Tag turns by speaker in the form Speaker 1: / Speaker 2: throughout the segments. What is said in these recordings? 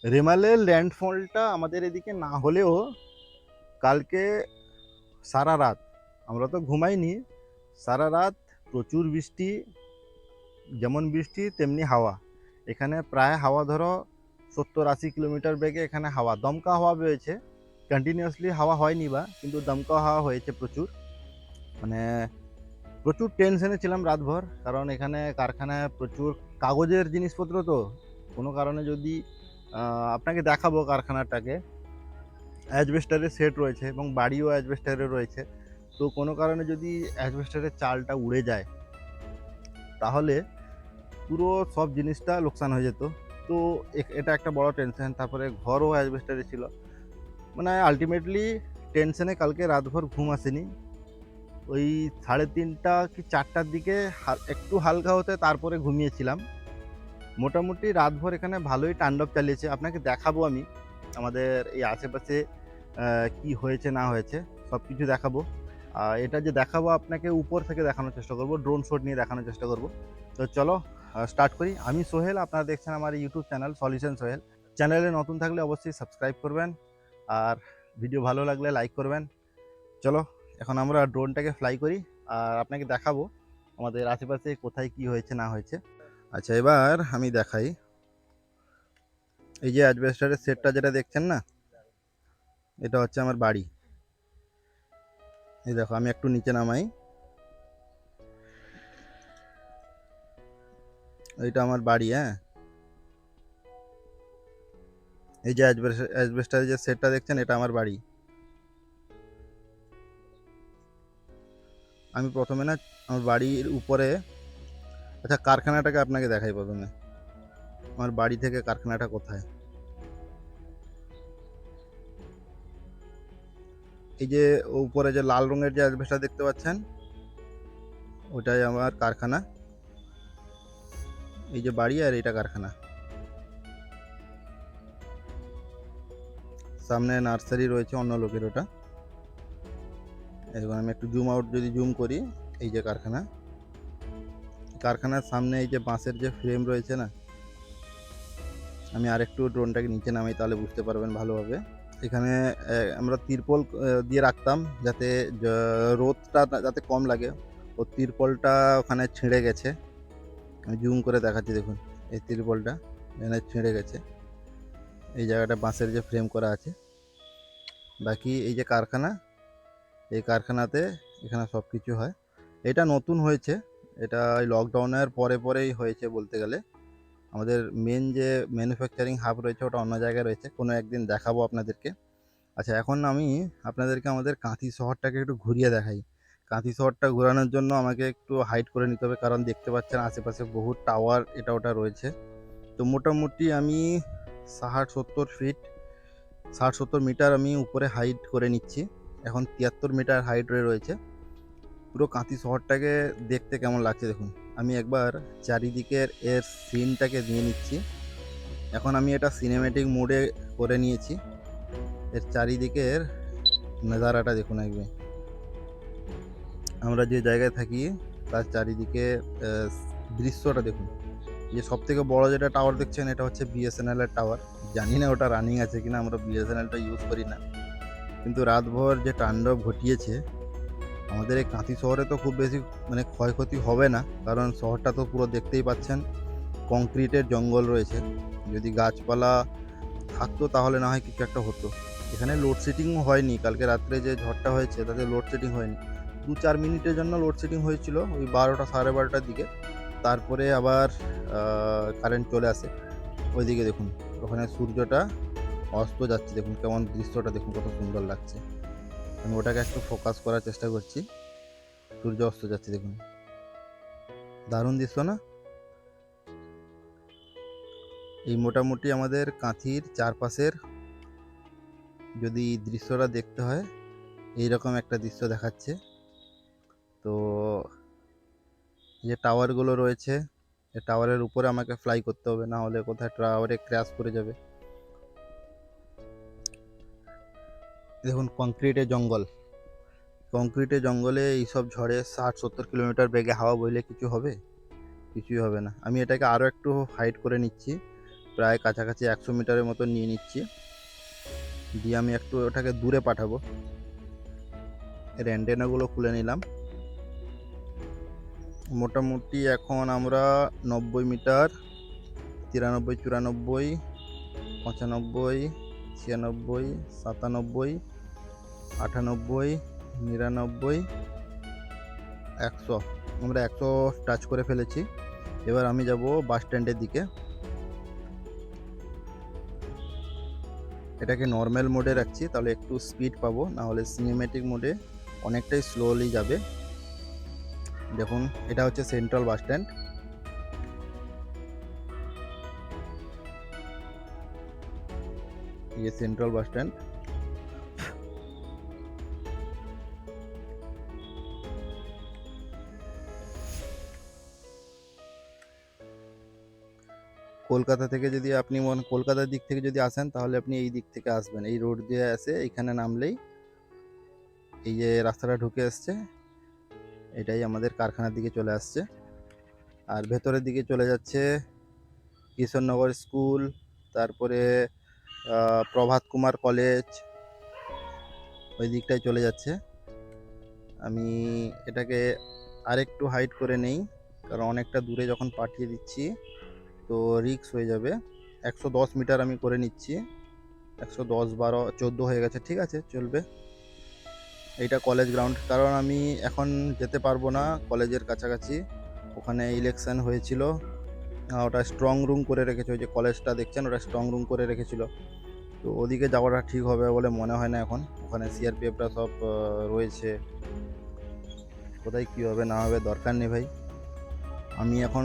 Speaker 1: রেমালের ল্যান্ডফলটা আমাদের এদিকে না হলেও কালকে সারা রাত আমরা তো ঘুমাইনি। সারা রাত প্রচুর বৃষ্টি, যেমন বৃষ্টি তেমনি হাওয়া। এখানে প্রায় হাওয়া ধরো 70-80 কিলোমিটার বেগে এখানে হাওয়া, দমকা হাওয়া বয়েছে। কন্টিনিউয়াসলি হাওয়া হয়নি বা, কিন্তু দমকা হাওয়া হয়েছে প্রচুর। মানে প্রচুর টেনশনে ছিলাম রাতভর, কারণ এখানে কারখানায় প্রচুর কাগজের জিনিসপত্র। তো কোনো কারণে যদি আপনাকে দেখাবো কারখানাটাকে, অ্যাজবেস্টারের সেট রয়েছে এবং বাড়িও অ্যাজবেস্টারের রয়েছে। তো কোনো কারণে যদি অ্যাজবেস্টারের চালটা উড়ে যায় তাহলে পুরো সব জিনিসটা লোকসান হয়ে যেত। তো এটা একটা বড় টেনশন। তারপরে ঘরও অ্যাজবেস্টারে ছিল। মানে আলটিমেটলি টেনশনে কালকে রাতভর ঘুম আসেনি। ওই 3:30 কি 4টার দিকে একটু হালকা হতে তারপরে ঘুমিয়েছিলাম। মোটামুটি রাতভর এখানে ভালোই তাণ্ডব চালিয়েছে। আপনাকে দেখাবো আমি আমাদের এই আশেপাশে কি হয়েছে না হয়েছে সব কিছু দেখাবো। এটা যে দেখাবো আপনাকে উপর থেকে দেখানোর চেষ্টা করব, ড্রোন শট নিয়ে দেখানোর চেষ্টা করব। তো চলো স্টার্ট করি। আমি সোহেল, আপনারা দেখছেন আমার ইউটিউব চ্যানেল সলিউশন সোহেল। চ্যানেলে নতুন থাকলে অবশ্যই সাবস্ক্রাইব করবেন, আর ভিডিও ভালো লাগলে লাইক করবেন। চলো এখন আমরা ড্রোনটাকে ফ্লাই করি আর আপনাকে দেখাবো আমাদের আশেপাশে কোথায় কি হয়েছে না হয়েছে। আচ্ছা, এবার আমি দেখাই। এই যে অ্যাজবেস্টারের সেটটা যেটা দেখছেন না, এটা হচ্ছে আমার বাড়ি। এই দেখো, আমি একটু নিচে নামাই। এইটা আমার বাড়ি। হ্যাঁ, এই যে অ্যাজবেস্টারের যে সেটটা দেখছেন, এটা আমার বাড়ি। আমি প্রথমে না আমার বাড়ির উপরে, আচ্ছা কারখানাটাকে আপনাকে দেখাই প্রথমে। আমার বাড়ি থেকে কারখানাটা কোথায়। এই যে উপরে যে লাল রঙের যে অ্যাজবেস্টার দেখতে পাচ্ছেন, ওটাই আমার কারখানা। এই যে বাড়ি আর এটা কারখানা। সামনে নার্সারি রয়েছে অন্য লোকের, ওটা। এখন আমি একটু জুম আউট যদি জুম করি, এই যে কারখানা। কারখানার সামনে এই যে বাঁশের যে ফ্রেম রয়েছে না, আমি আরেকটু ড্রোনটাকে নিচে নামাই তাহলে বুঝতে পারবেন ভালোভাবে। এখানে আমরা তিরপল দিয়ে রাখতাম যাতে রোদটা যাতে কম লাগে। ও তিরপলটা ওখানে ছিঁড়ে গেছে। আমি জুম করে দেখাচ্ছি, দেখুন এই তিরপলটা এখানে ছিঁড়ে গেছে। এই জায়গাটা বাঁশের যে ফ্রেম করা আছে। বাকি এই যে কারখানা, এই কারখানাতে এখানে সব কিছু হয়। এটা নতুন হয়েছে, এটা ওই লকডাউনের পরে পরেই হয়েছে বলতে গেলে। আমাদের মেন যে ম্যানুফ্যাকচারিং হাব রয়েছে ওটা অন্য জায়গায় রয়েছে, কোনো একদিন দেখাবো আপনাদেরকে। আচ্ছা, এখন আমি আপনাদেরকে আমাদের কাঁথি শহরটাকে একটু ঘুরিয়ে দেখাই। কাঁথি শহরটা ঘোরানোর জন্য আমাকে একটু হাইট করে নিতে হবে, কারণ দেখতে পাচ্ছেন আশেপাশে বহু টাওয়ার এটা ওটা রয়েছে। তো মোটামুটি আমি 60-70 ফিট, 60-70 মিটার আমি উপরে হাইট করে নিচ্ছি। এখন 73 মিটার হাইট রয়েছে। পুরো কাঁথি শহরটাকে দেখতে কেমন লাগছে দেখুন। আমি একবার চারিদিকের এর সিনটাকে নিয়ে নিচ্ছি। এখন আমি এটা সিনেমেটিক মোডে করে নিয়েছি। এর চারিদিকের নজারাটা দেখুন একবার। আমরা যে জায়গায় থাকি তার চারিদিকে দৃশ্যটা দেখুন। যে সব থেকে বড় যেটা টাওয়ার দেখছেন, এটা হচ্ছে বিএসএনএল এর টাওয়ার। জানি না ওটা রানিং আছে কিনা, আমরা বিএসএনএলটা ইউজ করি না। কিন্তু রাতভর যে তাণ্ডব ঘটিয়েছে আমাদের এই কাঁথি শহরে, তো খুব বেশি মানে ক্ষয়ক্ষতি হবে না, কারণ শহরটা তো পুরো দেখতেই পাচ্ছেন কংক্রিটের জঙ্গল রয়েছে। যদি গাছপালা থাকতো তাহলে না হয় কিছু একটা হতো। এখানে লোডশেডিংও হয়নি। কালকে রাত্রে যে ঝড়টা হয়েছে তাতে লোডশেডিং হয়নি। 2-4 মিনিটের জন্য লোডশেডিং হয়েছিল ওই 12টা 12:30টার দিকে। তারপরে আবার কারেন্ট চলে আসে। ওইদিকে দেখুন, ওখানে সূর্যটা অস্ত যাচ্ছে, দেখুন কেমন দৃশ্যটা, দেখুন কত সুন্দর লাগছে। আমি ওটাকে একটু ফোকাস করার চেষ্টা করছি। সূর্য অস্ত যাচ্ছে দেখুন, দারুণ দৃশ্য না? এই মোটামুটি আমাদের কাঁথির চারপাশের যদি দৃশ্যটা দেখতে হয়, এইরকম একটা দৃশ্য দেখাচ্ছে। তো যে টাওয়ারগুলো রয়েছে, এই টাওয়ারের উপরে আমাকে ফ্লাই করতে হবে, না হলে কোথায় টাওয়ারে ক্র্যাশ করে যাবে। দেখুন কংক্রিটের জঙ্গল, কংক্রিটের জঙ্গলে এইসব ঝড়ে 60-70 কিলোমিটার বেগে হাওয়া বইলে কিছু হবে? কিছুই হবে না। আমি এটাকে আরও একটু হাইট করে নিচ্ছি। প্রায় কাছাকাছি 100 মিটারের মতো নিয়ে নিচ্ছি, দিয়ে আমি একটু ওটাকে দূরে পাঠাবো। এর অ্যান্টেনাগুলো খুলে নিলাম। মোটামুটি এখন আমরা 90 মিটার, 93, 94, 95, 96, 97, 98, 99, 100, আমরা 100 টাচ করে ফেলেছি। এবার আমি যাব বাস স্ট্যান্ডের দিকে। এটাকে নর্মাল মোডে রাখছি, তাহলে একটু স্পিড পাবো, না হলে সিনেম্যাটিক মোডে অনেকটাই স্লোলি যাবে। দেখুন এটা হচ্ছে সেন্ট্রাল বাস স্ট্যান্ড। ये सेंट्रल बस स्टैंड। কলকাতা থেকে যদি আপনি কলকাতার দিক থেকে যদি আসেন, তাহলে আপনি এই দিক থেকে আসবেন, এই রোড দিয়ে এসে এখানে নামলেই এই যে রাস্তাটা ঢুকে আসছে, এটাই আমাদের কারখানার দিকে চলে আসছে। আর ভেতরের দিকে চলে যাচ্ছে কিশোরনগর স্কুল, তারপরে প্রভাত কুমার কলেজ, ওই দিকটায় চলে যাচ্ছে। আমি এটাকে আরেকটু হাইড করে নেই, কারণ অনেকটা দূরে যখন পাঠিয়ে দিচ্ছি তো রিস্ক হয়ে যাবে। 110 মিটার আমি করে নিচ্ছি, 110, 12, 14 হয়ে গেছে, ঠিক আছে চলবে। এইটা কলেজ গ্রাউন্ড, কারণ আমি এখন যেতে পারবো না কলেজের কাছাকাছি, ওখানে ইলেকশন হয়েছিল। ওটা স্ট্রং রুম করে রেখেছে, ওই যে কলেজটা দেখছেন ওটা স্ট্রং রুম করে রেখেছিল, তো ওদিকে যাওয়াটা ঠিক হবে বলে মনে হয় না এখন। ওখানে সিআরপিএফরা সব রয়েছে, কোথায় কী হবে না হবে দরকার নেই ভাই। আমি এখন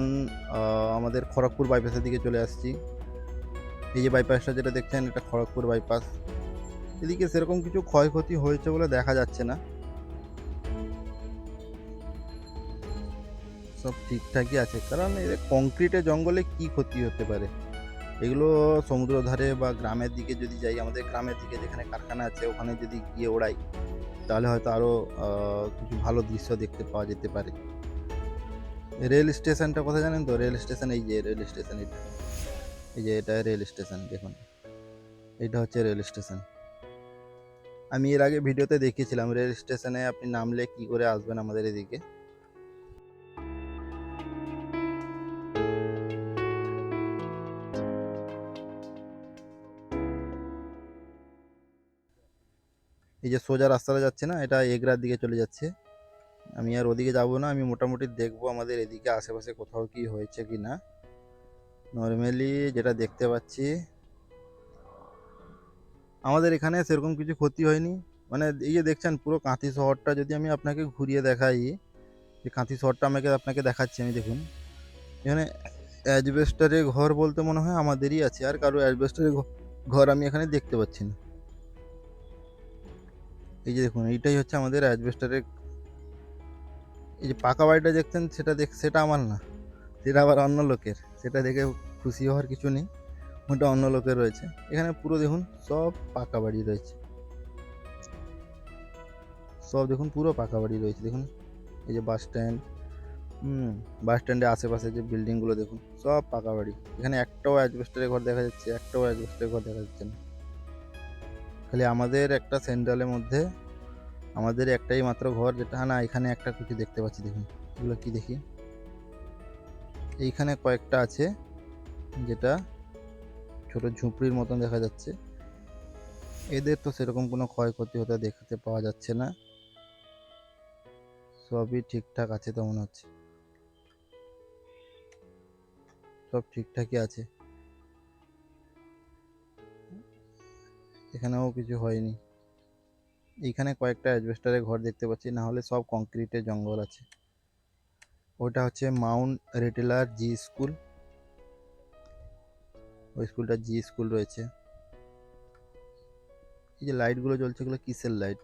Speaker 1: আমাদের খড়গপুর বাইপাসের দিকে চলে আসছি। এই যে বাইপাসটা যেটা দেখছেন, এটা খড়গপুর বাইপাস। এদিকে সেরকম কিছু ক্ষয়ক্ষতি হয়েছে বলে দেখা যাচ্ছে না, সব ঠিকঠাকই আছে। কারণ এদের কংক্রিটের জঙ্গলে কি ক্ষতি হতে পারে, এগুলো সমুদ্র ধারে বা গ্রামের দিকে যদি যাই, আমাদের গ্রামের দিকে যেখানে কারখানা আছে ওখানে যদি গিয়ে ওড়াই, তাহলে হয়তো আরও কিছু ভালো দৃশ্য দেখতে পাওয়া যেতে পারে। রেল স্টেশনটা কোথায় জানেন তো? রেল স্টেশন, এই যে রেল স্টেশন, এটা এই যে এটা রেল স্টেশন, দেখুন এটা হচ্ছে রেল স্টেশন। আমি এর আগে ভিডিওতে দেখিয়েছিলাম রেল স্টেশনে আপনি নামলে কি করে আসবেন আমাদের এদিকে। এই যে সোজা রাস্তাটা যাচ্ছে না, এটা এগরার দিকে চলে যাচ্ছে। আমি আর ওদিকে যাব না, আমি মোটামুটি দেখবো আমাদের এদিকে আশেপাশে কোথাও কি হয়েছে কি না। নর্মালি যেটা দেখতে পাচ্ছি, আমাদের এখানে সেরকম কিছু ক্ষতি হয়নি। মানে এই যে দেখছেন পুরো কাঁথি শহরটা যদি আমি আপনাকে ঘুরিয়ে দেখাই, যে কাঁথি শহরটা আপনাকে দেখাচ্ছি আমি, দেখুন এখানে অ্যাজবেস্টারের ঘর বলতে মনে হয় আমাদেরই আছে, আর কারো অ্যাজবেস্টারের ঘর আমি এখানে দেখতে পাচ্ছি না। এই যে দেখুন এইটাই হচ্ছে আমাদের অ্যাজবেস্টারের। এই যে পাকা বাড়িটা দেখছেন, সেটা আমার না, সেটা আবার অন্য লোকের। সেটা দেখে খুশি হওয়ার কিছু নেই, ওটা অন্য লোকের রয়েছে। এখানে পুরো দেখুন সব পাকা বাড়ি রয়েছে, সব দেখুন পুরো পাকা বাড়ি রয়েছে। দেখুন এই যে বাস স্ট্যান্ড, বাস স্ট্যান্ডের আশেপাশে যে বিল্ডিংগুলো দেখুন সব পাকা বাড়ি। এখানে একটাও অ্যাজবেস্টারের ঘর দেখা যাচ্ছে, একটাও অ্যাজবেস্টারের ঘর দেখা যাচ্ছে না। খালি আমাদের একটা সেন্ট্রালের মধ্যে আমাদের একটাই মাত্র ঘর, যেটা না এখানে একটা কিছু দেখতে পাচ্ছি, দেখুন এগুলো কি দেখি। এইখানে কয়েকটা আছে যেটা ছোট ঝুপড়ির মতন দেখা যাচ্ছে, এদের তো সেরকম কোনো ক্ষয়ক্ষতি হতে দেখতে পাওয়া যাচ্ছে না, সবই ঠিকঠাক আছে তো মনে হচ্ছে, সব ঠিকঠাকই আছে, এখানেও কিছু হয়নি। এইখানে কয়েকটা অ্যাজবেস্টারের ঘর দেখতে পাচ্ছি, না হলে সব কংক্রিটের জঙ্গল আছে। ওটা হচ্ছে মাউন্ট রেটেলার জি স্কুল, ওই স্কুলটা জি স্কুল রয়েছে। এই যে লাইটগুলো জ্বলছে, এগুলো কিসের লাইট?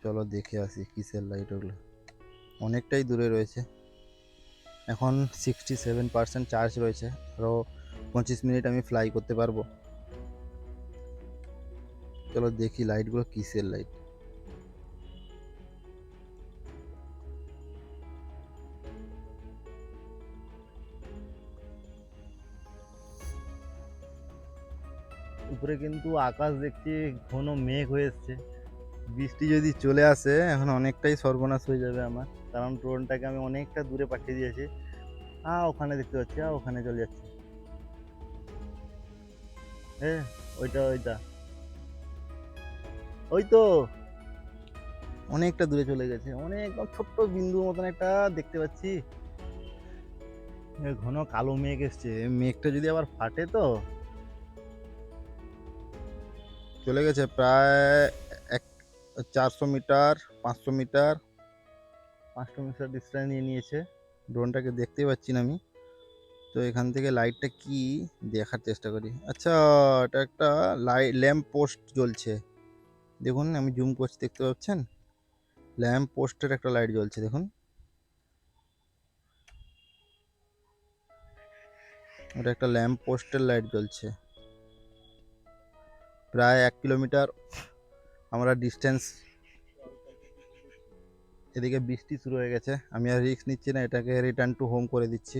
Speaker 1: চলো দেখে আসি কিসের লাইট ওগুলো। অনেকটাই দূরে রয়েছে, এখন 67% চার্জ রয়েছে, আরও 25 মিনিট আমি ফ্লাই করতে পারবো। চলো দেখি লাইটগুলো কিসের লাইট। উপরে কিন্তু আকাশ দেখছি ঘন মেঘ হয়ে এসছে। বৃষ্টি যদি চলে আসে এখন অনেকটাই সর্বনাশ হয়ে যাবে আমার, কারণ ড্রোনটাকে আমি অনেকটা দূরে পাঠিয়ে দিয়েছি। ওখানে দেখতে পাচ্ছি, ওখানে চলে যাচ্ছে। হ্যাঁ, ওইটা ওইটা, ওই তো অনেকটা দূরে চলে গেছে, অনেক ছোট্ট বিন্দুর মতন একটা দেখতে পাচ্ছি। ঘন কালো মেঘ এসছে, মেঘটা যদি আবার ফাটে তো। চলে গেছে প্রায় এক 400 মিটার, 500 মিটার, 500 মিটার ডিস্টেন্স নিয়ে নিয়েছে। ড্রোনটাকে দেখতেই পাচ্ছি না আমি। তো এখান থেকে লাইটটা কি দেখার চেষ্টা করি। আচ্ছা, এটা একটা লাইট ল্যাম্প পোস্ট জ্বলছে, দেখুন আমি জুম করছি, দেখতে পাচ্ছেন ল্যাম্প পোস্টের একটা লাইট জ্বলছে, দেখুন এটা একটা ল্যাম্প পোস্টের লাইট জ্বলছে। প্রায় 1 কিলোমিটার আমরা ডিস্টেন্স। এদিকে বৃষ্টি শুরু হয়ে গেছে, আমি আর রিস্ক নিচ্ছি না, এটাকে রিটার্ন টু হোম করে দিচ্ছি।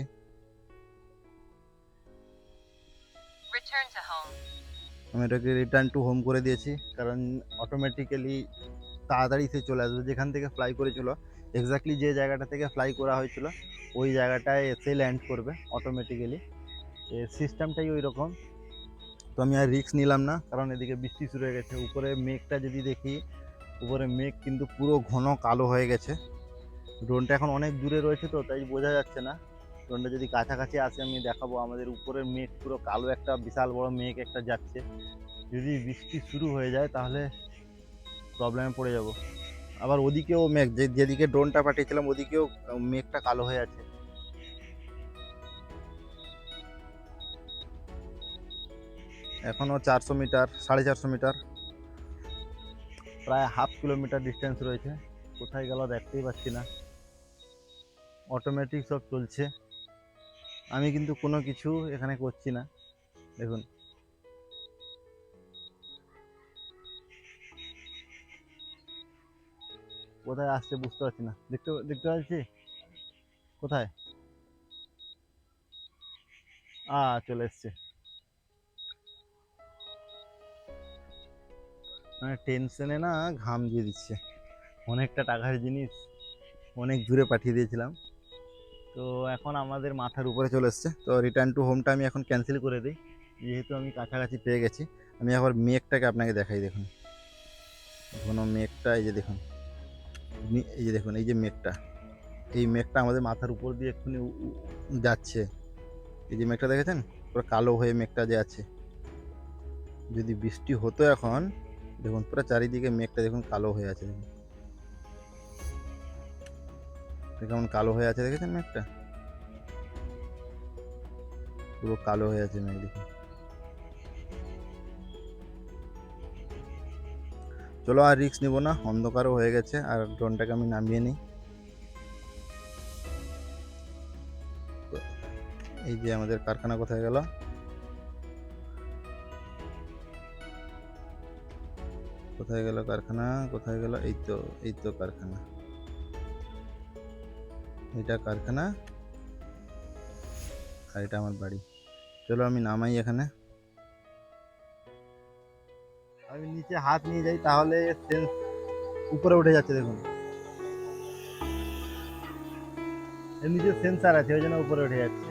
Speaker 1: আমি এটাকে রিটার্ন টু হোম করে দিয়েছি, কারণ অটোমেটিক্যালি তাড়াতাড়ি সে চলে আসবে। যেখান থেকে ফ্লাই করেছিল, এক্স্যাক্টলি যে জায়গাটা থেকে ফ্লাই করা হয়েছিল ওই জায়গাটায় এসে ল্যান্ড করবে অটোমেটিক্যালি। সিস্টেমটাই ওই রকম। তো আমি আর রিস্ক নিলাম না, কারণ এদিকে বৃষ্টি শুরু হয়ে গেছে। উপরে মেঘটা যদি দেখি, উপরে মেঘ কিন্তু পুরো ঘন কালো হয়ে গেছে। ড্রোনটা এখন অনেক দূরে রয়েছে তো তাই বোঝা যাচ্ছে না। ড্রোনটা যদি কাছাকাছি আসে আমি দেখাবো, আমাদের উপরের মেঘ পুরো কালো, একটা বিশাল বড় মেঘ একটা যাচ্ছে। যদি বৃষ্টি শুরু হয়ে যায় তাহলে প্রবলেমে পড়ে যাব। আবার ওদিকেও মেঘ, যেদিকে ড্রোনটা পাঠিয়েছিলাম ওদিকেও মেঘটা কালো হয়ে আছে। এখনও 400 মিটার, 450 মিটার, প্রায় 1/2 কিলোমিটার ডিস্টেন্স রয়েছে। কোথায় গেল দেখতেই পাচ্ছি না। অটোমেটিক সব চলছে, আমি কিন্তু কোনো কিছু এখানে করছি না। দেখুন কোথায় আসছে বুঝতে পারছি না। দেখতে দেখতে পাচ্ছি কোথায়। চলে এসছে। মানে টেনশনে না ঘাম দিয়ে দিচ্ছে। অনেকটা টাকার জিনিস অনেক দূরে পাঠিয়ে দিয়েছিলাম, তো এখন আমাদের মাথার উপরে চলে এসছে। তো রিটার্ন টু হোমটা আমি এখন ক্যান্সেল করে দিই, যেহেতু আমি কাছাকাছি পেয়ে গেছি। আমি আবার মেঘটাকে আপনাকে দেখাই, দেখুন ঘন মেঘটা, এই যে দেখুন, এই যে দেখুন, এই যে মেঘটা, এই মেঘটা আমাদের মাথার উপর দিয়ে এক্ষুনি যাচ্ছে। এই যে মেঘটা দেখেছেন, পুরো কালো হয়ে মেঘটা যে আছে। যদি বৃষ্টি হতো এখন, দেখুন পুরো চারিদিকে মেঘটা দেখুন কালো হয়ে আছে, দেখুন কেমন কালো হয়ে আছে, দেখেছেন মেঘটা পুরো কালো হয়ে আছে মেঘ, দেখুন। চলো আর রিস্ক নিব না, অন্ধকারও হয়ে গেছে, আর ড্রোনটাকে আমি নামিয়ে নিই। এই যে আমাদের কারখানা কোথায় গেল, কোথায় গেল কারখানা, কোথায় গেল, এই তো, এই তো কারখানা, এটা কারখানা, আর এটা আমার বাড়ি। চলো আমি নামাই এখানে, আমি নিচে হাত নিয়ে যাই তাহলে সেন্স উপরে উঠে যাচ্ছে, দেখুন এর নিচে সেন্সার আছে ওই জন্য উপরে উঠে যাচ্ছে।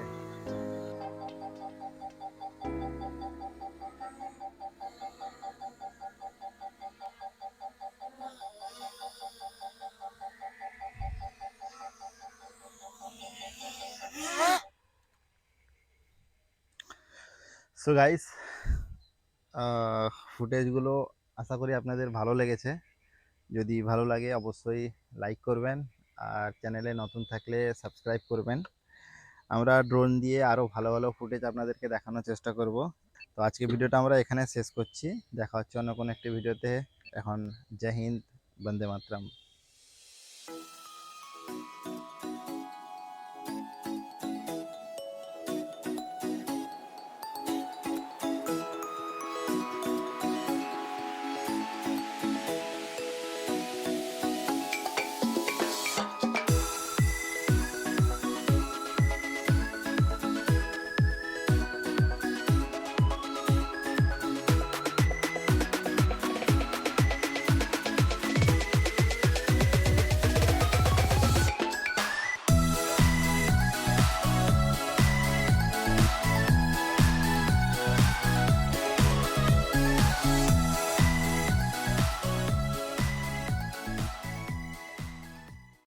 Speaker 1: সো গাইস, ফুটেজগুলো আশা করি আপনাদের ভালো লেগেছে। যদি ভালো লাগে অবশ্যই লাইক করবেন, আর চ্যানেলে নতুন থাকলে সাবস্ক্রাইব করবেন। আমরা ড্রোন দিয়ে আরও ভালো ভালো ফুটেজ আপনাদেরকে দেখানোর চেষ্টা করব। তো আজকে ভিডিওটা আমরা এখানে শেষ করছি, দেখা হচ্ছে অন্য কোনো একটি ভিডিওতে। এখন জয় হিন্দ, বন্দে মাতরম।